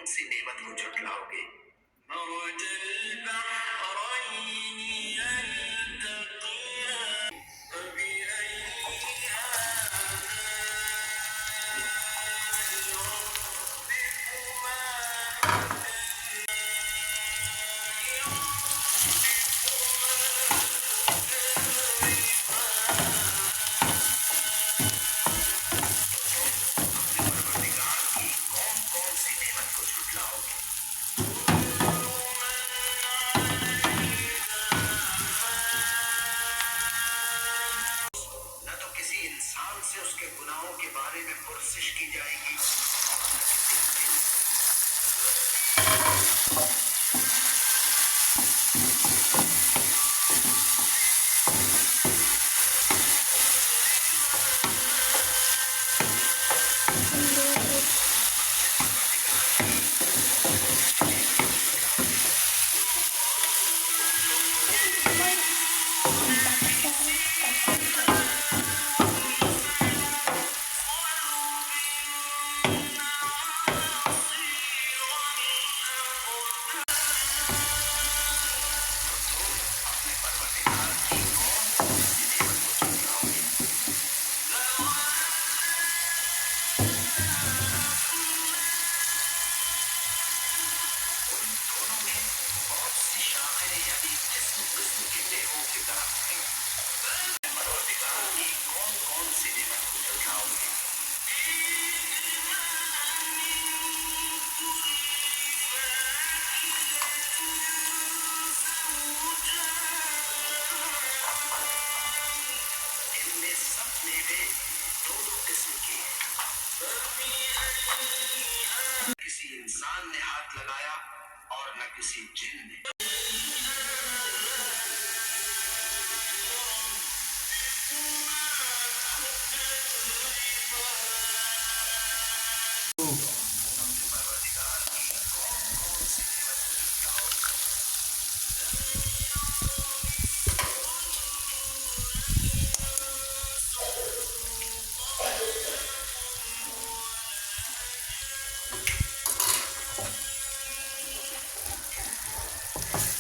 सी नेमत को झुठलाओगे? परवरदिगार की कौन कौन सी नेमत को झुठलाओगे? न तो किसी इंसान से उसके गुनाहों के बारे में पुरसिश की जाएगी, न किसी जिन से। अपने परवरदिगार की कौन कौन सी नेमत को झुठलाओगे? उन दोनों में बहुत सी शाखें यानी किस्म किस्म के मेवों की तरह हैं। परवरदिगार की कौन कौन सी नेमत को झुठलाओगे? इनमें सब मेवे दो दो किस्म के हैं। किसी इंसान ने हाथ लगाया और न किसी जिन ने। परवरदिगार की कौन कौन सी नेमत को झुठलाओगे?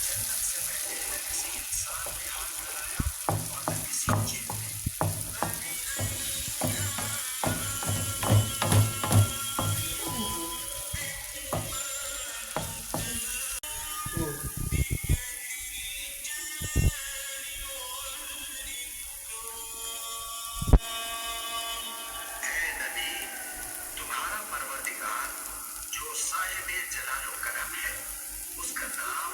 जन्नत से पहले न किसी इंसान ने हाथ लगाया और न किसी जिन ने। ऐ नबी, तुम्हारा परवरदिगार जो साहिब जलालो करम है, उसका नाम